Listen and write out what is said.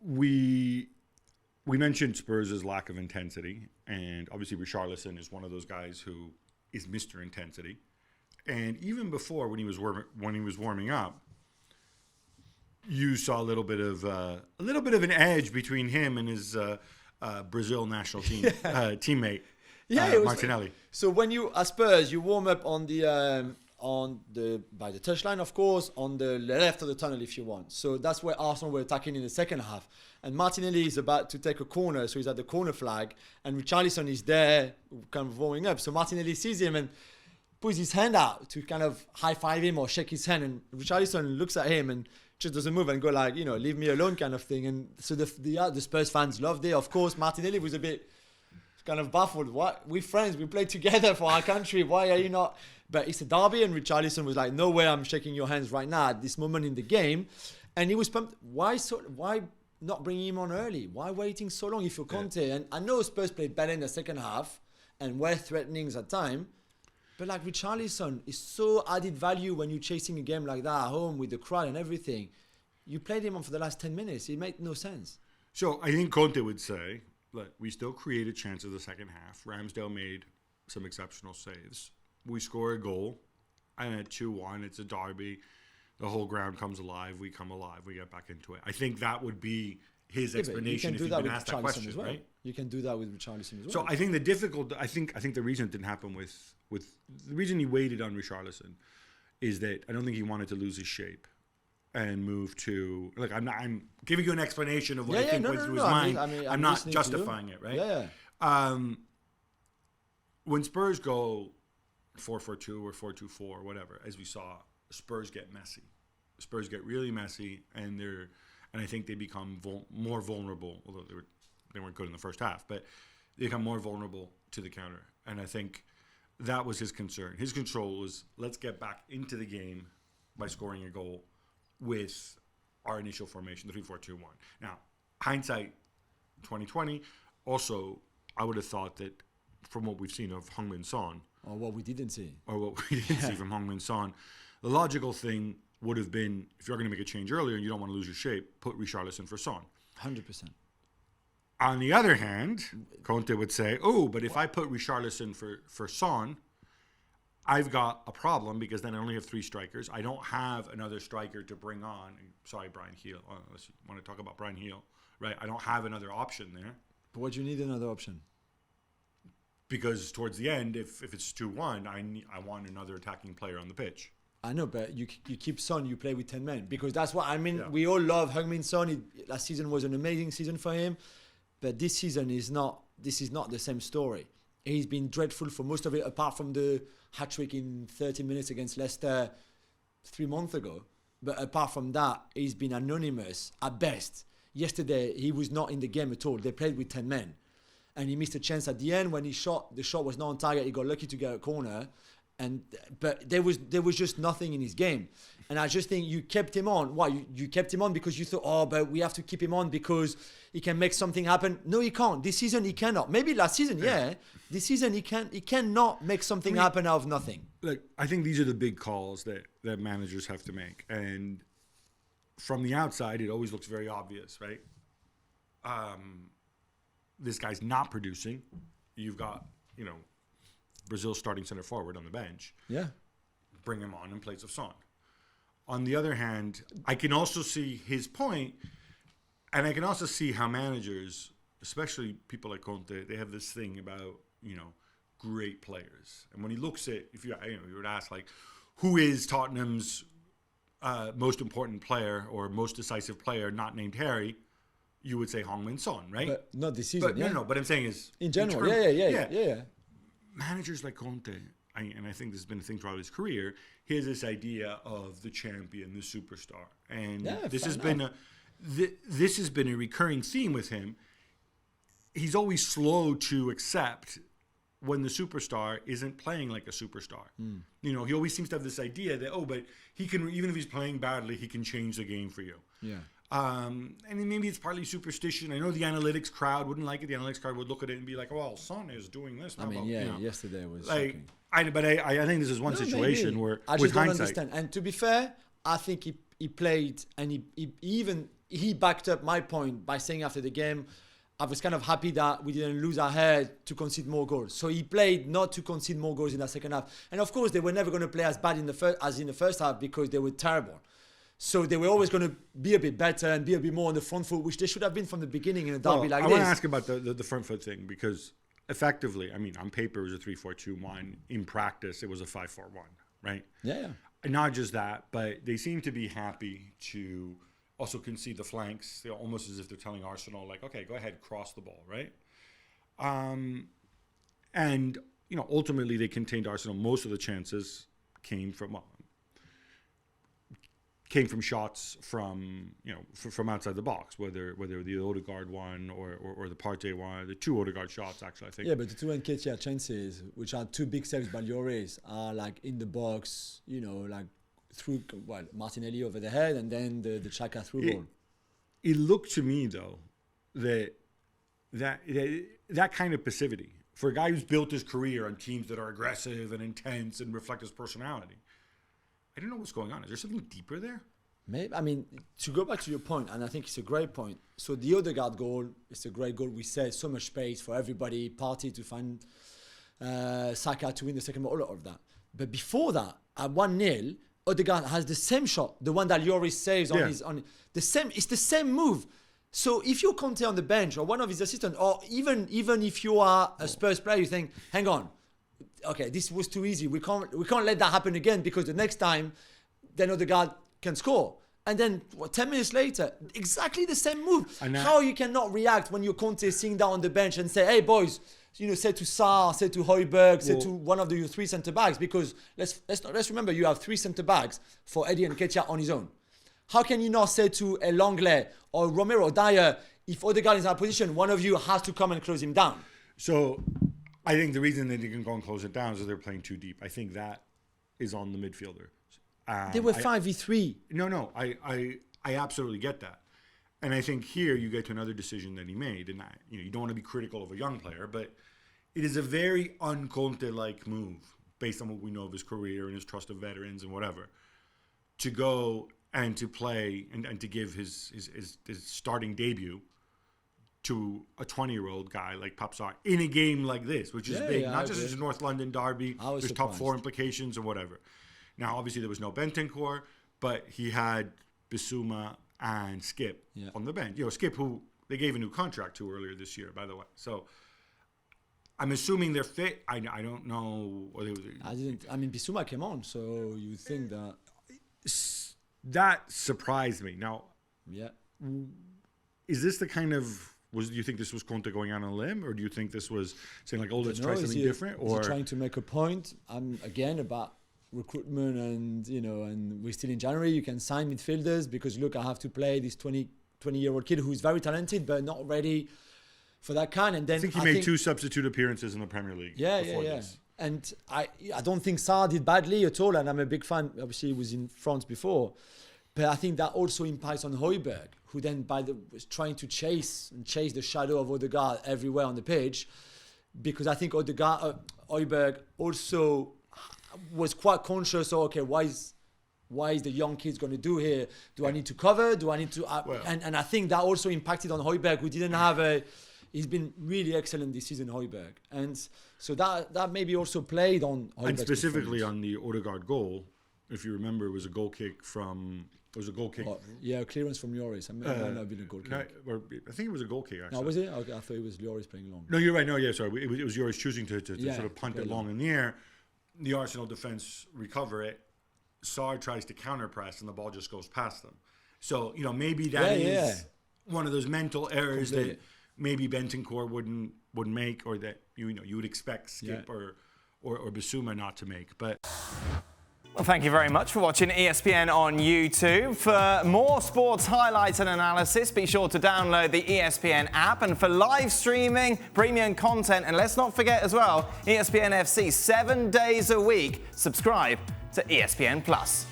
we mentioned Spurs' lack of intensity, and obviously Richarlison is one of those guys who is Mr. Intensity. And even before, when he was warming up, you saw a little bit of an edge between him and his Brazil national team teammate, Martinelli. So when you at Spurs, you warm up on the by the touchline, of course, on the left of the tunnel if you want. So that's where Arsenal were attacking in the second half. And Martinelli is about to take a corner, so he's at the corner flag, and Richarlison is there, kind of warming up. So Martinelli sees him and puts his hand out to kind of high-five him or shake his hand, and Richarlison looks at him and just doesn't move and go like, leave me alone kind of thing. And so the Spurs fans loved it. Of course, Martinelli was a bit kind of baffled. What? We're friends. We play together for our country. Why are you not? But it's a derby, and Richarlison was like, no way I'm shaking your hands right now at this moment in the game. And he was pumped. Why not bring him on early? Why waiting so long if you're Conte? Yeah. And I know Spurs played better in the second half and were threatening at time. But like Richarlison is so added value when you're chasing a game like that at home with the crowd and everything. You played him on for the last 10 minutes. It made no sense. So I think Conte would say, look, we still created chances the second half. Ramsdale made some exceptional saves. We score a goal, and at 2-1, it's a derby. The whole ground comes alive. We come alive. We get back into it. I think that would be his explanation if you've been asked that question, as well. Right? You can do that with Richarlison as well. So I think I think the reason it didn't happen with the reason he waited on Richarlison is that I don't think he wanted to lose his shape and move to I'm giving you an explanation of what I think went through his mind. I'm not justifying it, right? Yeah. When Spurs go 4-4-2 or 4-2-4, whatever, as we saw, Spurs get messy. Spurs get really messy, and I think they become more vulnerable. Although they weren't good in the first half, but they become more vulnerable to the counter. And I think that was his concern. His control was, let's get back into the game by scoring a goal with our initial formation, the 3-4-2-1. Now, hindsight 2020, also, I would have thought that from what we've seen of Heung-min Son, or what we didn't see from Heung-min Son, the logical thing would have been, if you're going to make a change earlier and you don't want to lose your shape, put Richarlison for Son. 100%. On the other hand, Conte would say, but if I put Richarlison for Son, I've got a problem because then I only have 3 strikers. I don't have another striker to bring on. Sorry, Brian Heel. Unless you want to talk about Brian Heel, right? I don't have another option there. But what do you need another option? Because towards the end, if it's 2-1, I want another attacking player on the pitch. I know, but you keep Son, you play with 10 men. Because that's what, we all love Heung-min Son. Last season was an amazing season for him. But this season is not the same story. He's been dreadful for most of it, apart from the hat-trick in 30 minutes against Leicester 3 months ago. But apart from that, he's been anonymous at best. Yesterday, he was not in the game at all. They played with 10 men. And he missed a chance at the end when the shot was not on target. He got lucky to get a corner. But there was just nothing in his game. And I just think you kept him on. Why? You kept him on because you thought, but we have to keep him on because he can make something happen. No, he can't. This season, he cannot. Maybe last season, yeah. This season, he cannot make something happen out of nothing. Look, I think these are the big calls that managers have to make. And from the outside, it always looks very obvious, right? This guy's not producing. You've got, Brazil's starting center forward on the bench. Yeah. Bring him on in place of Son. On the other hand, I can also see his point, and I can also see how managers, especially people like Conte, they have this thing about, great players. And when he looks at, if you would ask, who is Tottenham's most important player or most decisive player not named Harry, you would say Heung-min Son, right? But not this season, but, No, but I'm saying is... In general, yeah. Managers like Conte, and I think this has been a thing throughout his career, he has this idea of the champion, the superstar. And this has been a recurring theme with him. He's always slow to accept when the superstar isn't playing like a superstar. He always seems to have this idea that, but he can, even if he's playing badly, he can change the game for you. Yeah. And maybe it's partly superstition. I know the analytics crowd wouldn't like it. The analytics crowd would look at it and be like, well, Son is doing this. Yesterday was shocking. I think this is one situation where, I just with don't hindsight, understand. And to be fair, I think he played, and he he backed up my point by saying after the game, I was kind of happy that we didn't lose our head to concede more goals. So he played not to concede more goals in the second half. And of course, they were never going to play as bad as in the first half because they were terrible. So they were always going to be a bit better and be a bit more on the front foot, which they should have been from the beginning in a derby like this. I want to ask about the front foot thing because effectively, I mean, on paper it was a 3-4-2-1. In practice, it was a 5-4-1, right? Yeah. And not just that, but they seem to be happy to also concede the flanks. They're almost as if they're telling Arsenal, like, okay, go ahead, cross the ball, right? And, you know, ultimately they contained Arsenal. Most of the chances came from shots from, you know, from outside the box, whether the Odegaard one or the Partey one, the two Odegaard shots, actually, I think. Yeah, but the two Nketiah chances, which are two big saves by Lloris, are like in the box, you know, like through, well, Martinelli over the head and then the Xhaka through ball. It looked to me, though, that kind of passivity, for a guy who's built his career on teams that are aggressive and intense and reflect his personality, I don't know what's going on. Is there something deeper there? Maybe, I mean, to go back to your point, and I think it's a great point. So the Odegaard goal, it's a great goal. We said so much space for everybody, Partey to find Saka to win the second ball, all of that. But before that, at 1-0, Odegaard has the same shot, the one that Lloris saves on the same. It's the same move. So if you're Conte on the bench or one of his assistants, or even if you are a Spurs player, you think, hang on, okay, this was too easy. We can't let that happen again because the next time, then Odegaard can score. And then 10 minutes later, exactly the same move. How you cannot react when you're Conte sitting down on the bench and say, hey boys, you know, say to Sarr, say to Højbjerg, say to one of your three centre backs, because let's remember you have three centre backs for Eddie Nketiah on his own. How can you not say to a Langley or Romero Dyer, if Odegaard is in that position, one of you has to come and close him down? So I think the reason that they can go and close it down is that they're playing too deep. I think that is on the midfielder. They were 5v3. No, I absolutely get that. And I think here you get to another decision that he made. And you don't want to be critical of a young player, but it is a very un-Conte-like move based on what we know of his career and his trust of veterans and whatever, to go and to play and to give his starting debut to a 20-year-old guy like Pape Matar Sarr in a game like this, which is big. Not just as a North London derby, there's top four implications or whatever. Now, obviously, there was no Bentancur, but he had Bissouma and Skip on the bench. You know, Skip, who they gave a new contract to earlier this year, by the way. So I'm assuming they're fit. I don't know. I mean, Bissouma came on, so you think that... That surprised me. Now, is this the kind of... Do you think this was Conte going out on a limb, or do you think this was saying, like, oh, let's try something different? Or is he trying to make a point? Again, about recruitment and, you know, and we're still in January, you can sign midfielders because, look, I have to play this 20-year-old kid who's very talented but not ready for that kind. And then I think he made two substitute appearances in the Premier League before this. And I don't think Sarr did badly at all, and I'm a big fan. Obviously, he was in France before. But I think that also impacts on Højbjerg, who then was trying to chase the shadow of Odegaard everywhere on the pitch, because I think Højbjerg also was quite conscious of, okay, why is the young kid going to do here? Do I need to cover? Do I need to... and I think that also impacted on Højbjerg, who didn't have he's been really excellent this season, Højbjerg. And so that maybe also played on Højbjerg's and specifically on the Odegaard goal, if you remember, it was a goal kick. A clearance from Lloris. I mean, it might not have been a goal kick. I think it was a goal kick, actually. No, was it? Okay, I thought it was Lloris playing long. No, you're right. No, yeah, sorry. It was Lloris choosing to sort of punt it long in the air. The Arsenal defense recover it. Sarr tries to counter press, and the ball just goes past them. So, you know, maybe that is one of those mental errors that maybe Bentancur wouldn't make, or that you would expect Skip or Bissouma not to make. But well, thank you very much for watching ESPN on YouTube. For more sports highlights and analysis, be sure to download the ESPN app. And for live streaming, premium content, and let's not forget as well, ESPN FC 7 days a week. Subscribe to ESPN Plus.